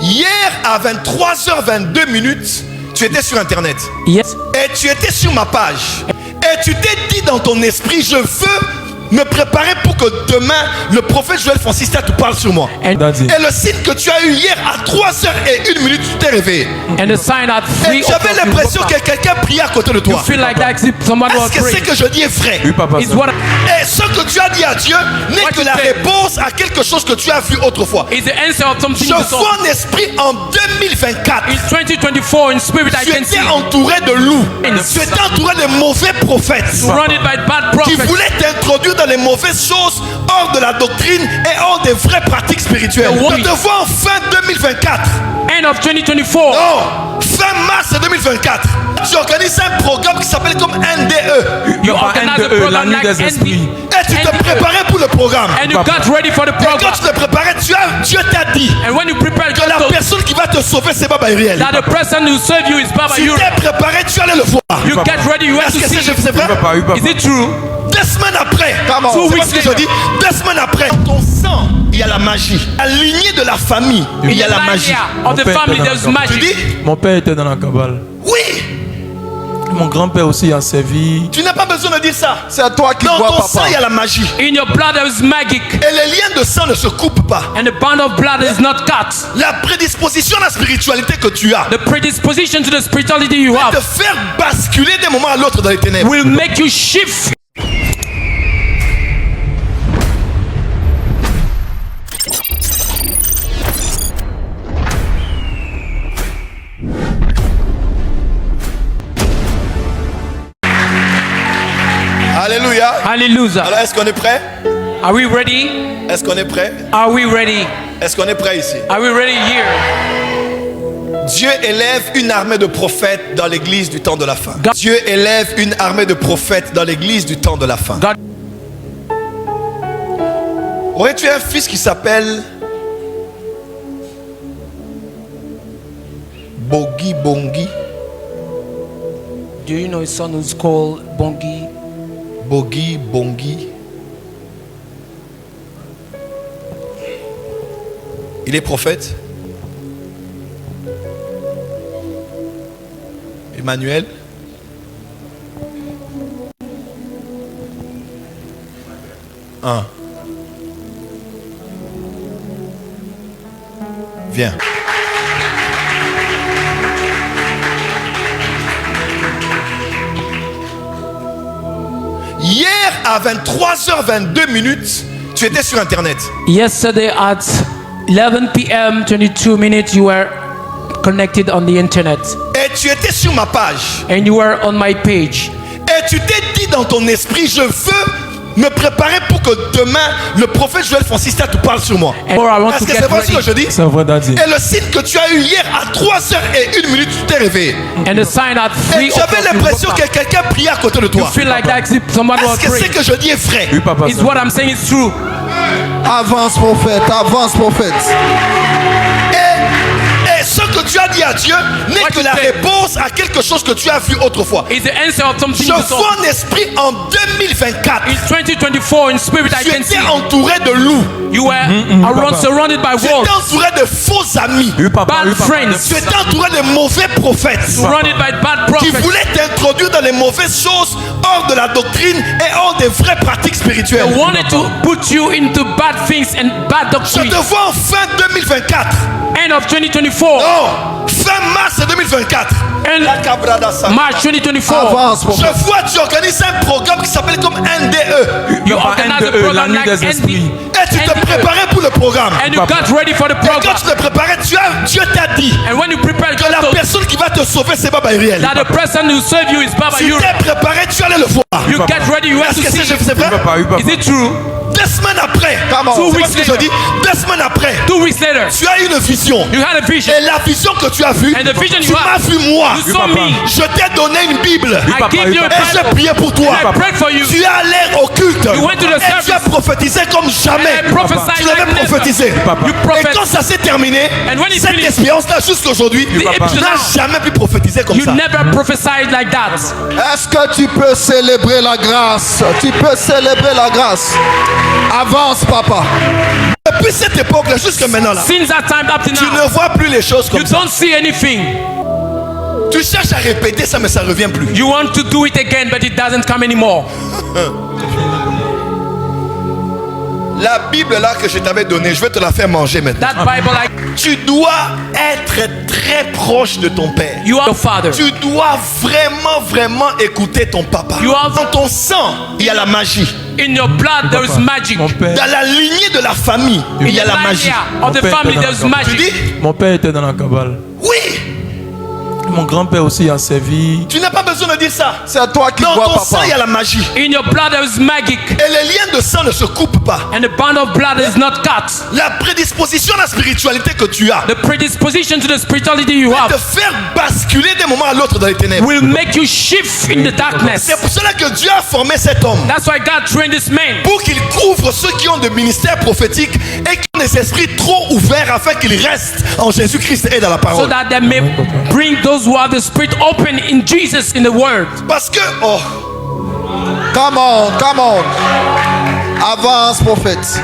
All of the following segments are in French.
Hier à 23h22, tu étais sur internet. Yes. Et tu étais sur ma page. Et tu t'es dit dans ton esprit, je veux me préparer pour que demain le prophète Joël Francis te parle sur moi. Et le signe que tu as eu hier à 3h01, tu t'es réveillé. And the sign at 3 Et j'avais l'impression que quelqu'un priait à côté de toi. You feel like that someone was Est-ce que praying. c'est que je dis est vrai? Oui, papa. Is what Et ce que tu as dit à Dieu n'est que la réponse à quelque chose que tu as vu autrefois. is the answer of something Je you saw. vois en esprit en 2024. In 2024, in spirit, I Tu can see étais entouré de loups. Yes. Tu étais entouré de mauvais prophètes surrounded by bad qui prophets. voulaient t'introduire dans les mauvaises choses, hors de la doctrine et hors des vraies pratiques spirituelles. The Je te vois en fin 2024. End of 2024. Non, fin mars 2024. Tu organises un programme qui s'appelle comme NDE. You organize a la program nuit like des esprits. Et tu te préparais pour le programme. and you got ready for the Et quand program. tu te préparais, Dieu t'a dit And when you prepare, que la personne qui va te sauver, c'est Baba Iriel. that the person who serve you is Baba Tu Yuri. t'es préparé, tu allais le voir. You get ready, you have Est-ce to que see. c'est vrai? Papa, oui, papa. Is it true? 2 semaines après, Two c'est weeks pas ce que je later. dis. 2 semaines après, ton sang, il y a la magie. La lignée de la famille, il y a la magie. Lineage of the Mon père family, était there's dans la Tu magic. dis Mon père était dans la cabale. oui. Mon grand-père aussi a servi. Tu n'as pas besoin de dire ça. C'est à toi qui Dans vois, ton sang, papa. il y a la magie. In your blood, there is magic. Et les liens de sang ne se coupent pas. And the bond of blood is not cut. La prédisposition à la spiritualité que tu as The predisposition to the spirituality you te have faire basculer d'un moment à l'autre dans les ténèbres. will make you shift. Alléluia. Hallelujah. Alors, est-ce qu'on est prêt? Are we ready? Est-ce qu'on est prêt? Are we ready? Est-ce qu'on est prêt ici? Are we ready here? Dieu élève une armée de prophètes dans l'église du temps de la fin. God- Dieu élève une armée de prophètes dans l'église du temps de la fin. God, Aurais-tu un fils qui s'appelle Bogi Bongi? do you know his son who's called Bongi? Bogi Bongi. Il est prophète. Emmanuel. Un. Viens. Hier à 23h22, tu étais sur internet. Yesterday at 11 p.m. 22 minutes you were connected on the internet Et tu étais sur ma page. and you were on my page. Et tu t'es dit dans ton esprit, je veux me préparer pour que demain le prophète Joël Francis te parle sur moi. And I want Est-ce to que get c'est vrai ce que ready. je dis? C'est vrai, daddy. Et le signe que tu as eu hier à 3h01, tu t'es réveillé. And the sign at 3 Et j'avais l'impression que quelqu'un priait à côté de you toi. feel like that someone was Est-ce que c'est praying. que je dis est vrai? Oui, papa. Is what I'm saying is true. Avance, prophète. Avance, prophète. Et ce que tu as dit à Dieu n'est What que you la say. réponse à quelque chose que tu as vu autrefois. Is the answer of something Je you saw. vois en esprit en 2024. In 2024, in spirit, I Tu can see étais entouré de loups. you were papa. surrounded by Tu étais wolves, entouré de faux amis. Oui, papa. bad Oui, papa. friends, Tu étais entouré de mauvais prophètes surrounded by bad qui prophets. voulaient t'introduire dans les mauvaises choses, hors de la doctrine et hors des vraies pratiques spirituelles. They wanted to put you into bad things and bad Je doctrine. te vois en fin 2024. End of 2024 Non, fin mars 2024. La and Cabrada Santa. March 2024. Avance, Je prophète. vois, tu organises un programme qui s'appelle comme NDE. You Papa, organize a NDE, la program nuit like des esprits. ND, Et tu te NDE. préparais pour le programme. And you got ready for the Et quand program. tu te préparais, Dieu t'a dit And when you prepare, que la personne qui va te sauver, c'est Baba Iriel. that the person who serve you is Baba Tu Yuri. t'es préparé, tu allais le voir. You get ready, you have Est-ce to que see. c'est vrai? Oui, papa. Oui, papa. Is it true? 2 semaines après, Come on. c'est Two pas weeks ce que je later. dis. 2 semaines après, 2 weeks later, tu as une vision. you had a vision. Et la vision que tu as vue, And the vision tu you m'as have, vu moi. you saw papa. me. Je t'ai donné une Bible. I papa, gave oui, you a papa. Et j'ai Bible. prié pour toi. And I prayed for you. Tu es allé au culte. You went to the Et tu as service. prophétisé comme jamais. And I prophesied Tu l'avais like never. prophétisé. Papa. You Et prophet. quand ça s'est terminé, And when it cette finished, expérience-là jusqu'à aujourd'hui, papa. tu n'as jamais pu prophétiser comme you ça. never prophesied like that. Est-ce que tu peux célébrer la grâce? Tu peux célébrer la grâce. Avance, papa. Je Depuis cette époque-là jusqu'à maintenant, là, Since that time up to tu now, ne vois plus les choses you comme ça. don't see anything. Tu cherches à répéter ça, mais ça ne revient plus. You want to do it again, but it doesn't come anymore. La Bible là que je t'avais donnée, je vais te la faire manger maintenant. That Bible, like, Tu dois être très proche de ton père. you are your father. Tu dois vraiment écouter ton papa. You are- Dans ton sang, il y a la magie. In your blood, there is magic. Mon père, Dans la lignée de la famille, il y a la magie. of the Mon père family, était there's dans la Tu magic. dis mon père était dans la cabale. oui. Mon grand-père aussi a servi. Tu n'as pas besoin de dire ça. C'est à toi qui Dans vois, ton sang, papa. il y a la magie. In your blood, there is magic. Et les liens de sang ne se coupent pas. And the bond of blood is not cut. La prédisposition à la spiritualité que tu as The predisposition to the spirituality you te have faire basculer d'un moment à l'autre dans les ténèbres. will make you shift in the darkness. C'est pour cela que Dieu a formé cet homme. That's why God trained this man. Pour qu'il couvre ceux qui ont des ministères prophétiques et qui ont des esprits trop ouverts afin qu'ils restent en Jésus-Christ et dans la So parole. that they may bring those who have the spirit open in Jesus, in the word. Parce que, oh, Come on, come on. Avance, prophète.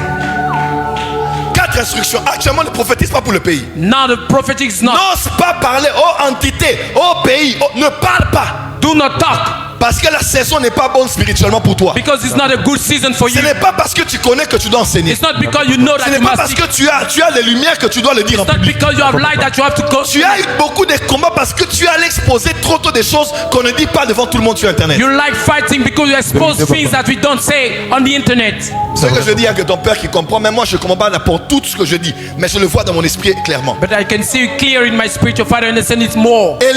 4 instructions. Actuellement, le prophétisme pas pour le pays. Now the prophetic is not. N'ose pas parler aux entités, aux pays. Ne parle pas. Do not talk, Parce que la saison n'est pas bonne spirituellement pour toi. because it's not a good season for Ce you. n'est pas parce que tu connais que tu dois enseigner. It's not because you know Ce that n'est you pas must parce speak. que tu as les lumières que tu dois le dire en It's not public. because you have light that you have to go. Tu as eu beaucoup de combats parce que tu as exposé trop tôt des choses qu'on ne dit pas devant tout le monde sur Internet. You like fighting because you expose things that we don't say on the internet. Ce que je dis, il y a que ton père qui comprend. Mais moi, je ne comprends pas pour tout ce que je dis. Mais je le vois dans mon esprit clairement. But I can see it clear in my spirit. Your father understands it more. Et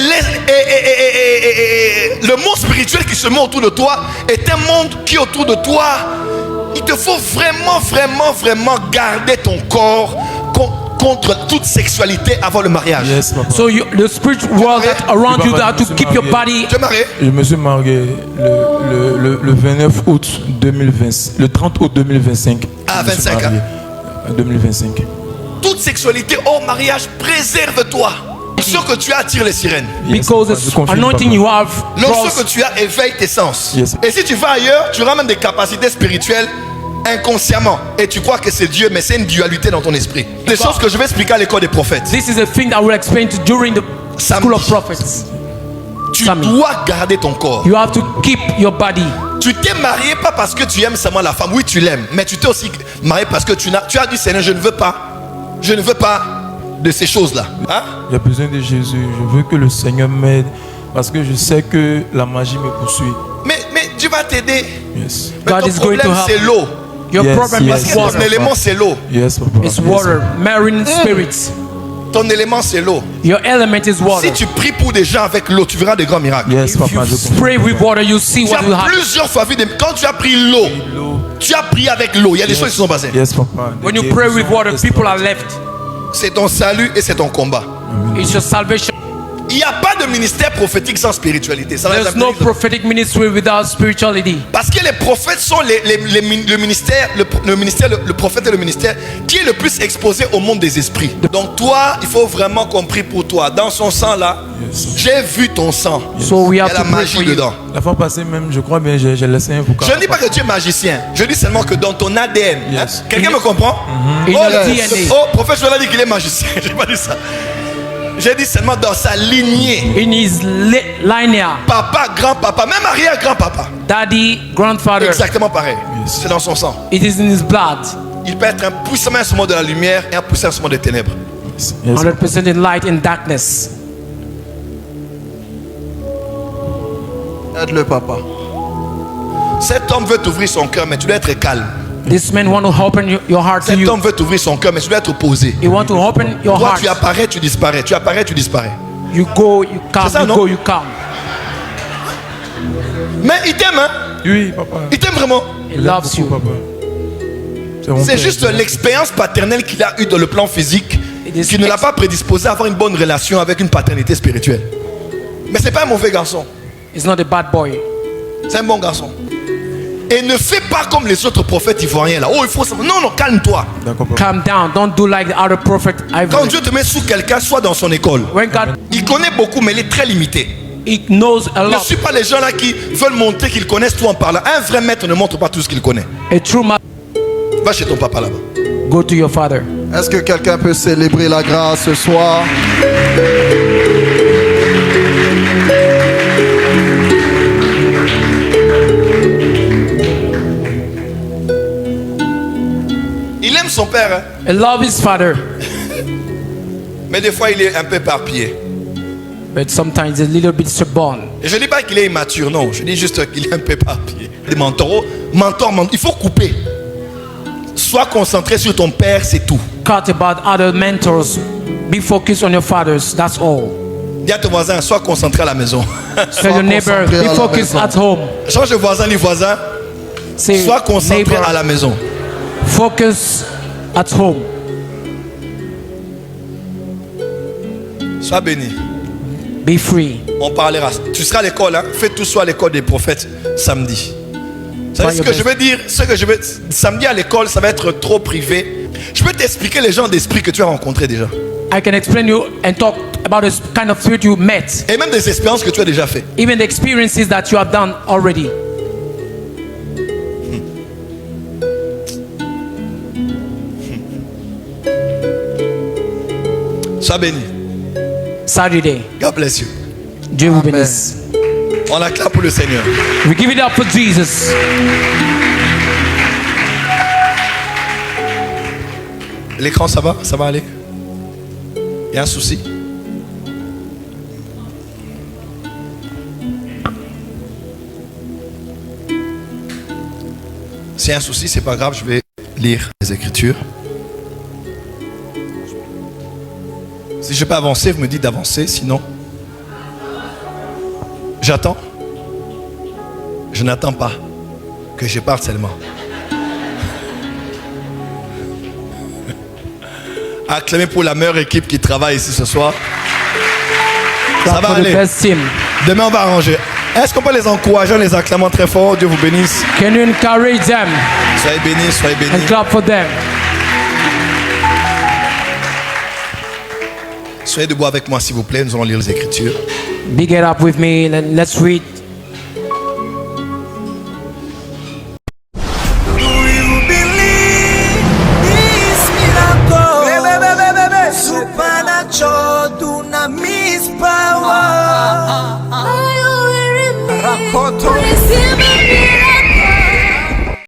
le monde spirituel qui se met autour de toi est un monde qui est autour de toi. Il te faut vraiment garder ton corps contre toute sexualité avant le mariage. Yes, papa. So the spiritual world that around you, that to keep your body. Tu es marié? Je me suis marié le 29 août 2020, le 30 août 2025. Ah, Je me suis 25, marié. 2025. Toute sexualité hors mariage, préserve-toi. L'onction que tu as attire les sirènes. Yes, Because papa, je the confirme, anointing papa. you have L'onction draws. que tu as éveille tes sens. Yes. Et si tu vas ailleurs, tu auras même des capacités spirituelles inconsciemment. Et tu crois que c'est Dieu, mais c'est une dualité dans ton esprit. Des choses que je vais expliquer à l'école des prophètes. This is a thing that I will explain to during the school of Samedi. prophets. Tu Sammy. dois garder ton corps. You have to keep your body. Tu t'es marié pas parce que tu aimes seulement la femme. Oui, tu l'aimes. Mais tu t'es aussi marié parce que tu as dit, Seigneur, je ne veux pas de ces choses-là. Hein? J'ai besoin de Jésus. Je veux que le Seigneur m'aide parce que je sais que la magie me poursuit. Mais Dieu va t'aider. Yes. Mais God ton is going to problème, help. c'est l'eau. Your Yes, problem yes. is Ton water. élément, c'est l'eau. Yes, papa. It's Yes. water. Marine spirits. Ton élément, c'est l'eau. Your element is water. Si tu pries pour des gens avec l'eau, tu verras des grands miracles. Yes, If you papa, je comprends. spray with water, you see Tu what will as happen. plusieurs fois vu quand tu as pris l'eau, tu as prié avec l'eau. Il y a des choses qui se sont passées. Yes, papa. When you pray with water, people are left. C'est ton salut et c'est ton combat. It's your salvation. Il n'y a pas de ministère prophétique sans spiritualité. Ça va There's être no prophetic ministry without spirituality. Parce que les prophètes sont le ministère, le prophète et le ministère qui est le plus exposé au monde des esprits. Donc toi, il faut vraiment qu'on prie pour toi. Dans son sang là, j'ai vu ton sang. So we Il y a have la to pray magie for you. dedans. La fois passée même, je crois bien, j'ai laissé un vocal. Je ne dis pas que tu es magicien. Je dis seulement que dans ton ADN. Yes. Hein? Quelqu'un me comprend? In Oh, your le- DNA. oh, prophète, je l'ai dit qu'il est magicien. J'ai pas dit ça. J'ai dit seulement dans sa lignée. In his linear, Papa, grand-papa, même arrière-grand-papa. daddy, grandfather, Exactement pareil. C'est dans son sang. it is in his blood. Il peut être un puissant instrument de la lumière et un puissant instrument des ténèbres. Yes. 100% in light and darkness. Aide-le, papa. Cet homme veut t'ouvrir son cœur, mais tu dois être calme. This man want to open your heart to Cet you. homme veut t'ouvrir son cœur, mais tu dois être posé. He want to open your Toi, heart. tu apparais, tu disparais. Tu apparais, tu disparais. You go, you come, C'est ça, you non? go, you come. Mais il t'aime, hein? Oui, papa. Il t'aime vraiment. He loves you. Papa. mon C'est père. juste l'expérience paternelle qu'il a eue dans le plan physique qui ne l'a pas prédisposé à avoir une bonne relation avec une paternité spirituelle. Mais c'est pas un mauvais garçon. He's not a bad boy. C'est un bon garçon. Et ne fais pas comme les autres prophètes ivoiriens là. Oh, il faut ça. Non, non, calme-toi. D'accord, papa. Calm down. Don't do like the other prophet. Quand Dieu te met sous quelqu'un, sois dans son école. When God, Il connaît beaucoup, mais il est très limité. he knows a Ne lot. suis pas les gens là qui veulent montrer qu'ils connaissent tout en parlant. Un vrai maître ne montre pas tout ce qu'il connaît. A true man. Va chez ton papa là-bas. go to your father. Est-ce que quelqu'un peut célébrer la grâce ce soir? Il aime son père, hein? He loves his father, Mais des fois il est un peu éparpillé. but sometimes a little bit stubborn. Et je ne dis pas qu'il est immature, non. Je dis juste qu'il est un peu éparpillé. Des mentor, il faut couper. Sois concentré sur ton père, c'est tout. Cut about other mentors. Be focused on your fathers. That's all. Dis à ton voisin, sois concentré à la maison. Tell your neighbor, concentré à be la focused maison. at home. Change de voisin, les voisins. Say, Sois concentré neighbor, à la maison. focus at home. Sois béni. Be free. On parlera. Tu seras à l'école, hein? Fais tout soit à l'école des prophètes samedi. Vous savez ce que je veux dire? Samedi à l'école, ça va être trop privé. Je peux t'expliquer les gens d'esprit que tu as rencontrés déjà. I can explain you and talk about the kind of spirit you met, Et même des expériences que tu as déjà fait. even the experiences that you have done already. Sois béni. Saturday. God bless you. Dieu vous bénisse. On acclame pour le Seigneur. We give it up for Jesus. L'écran, ça va? Ça va aller? Il y a un souci? S'il y a un souci, c'est pas grave, je vais lire les Écritures. Si je peux avancer, vous me dites d'avancer, sinon... J'attends. Je n'attends pas que je parle seulement. Acclamez pour la meilleure équipe qui travaille ici ce soir. Ça va For the aller. best team. Demain, on va arranger. Est-ce qu'on peut les encourager en les acclamant très fort? Dieu vous bénisse. Can you encourage them Soyez bénis, soyez bénis. and clap for them? Soyez debout avec moi, s'il vous plaît. Nous allons lire les Écritures. Big it up with me and let's read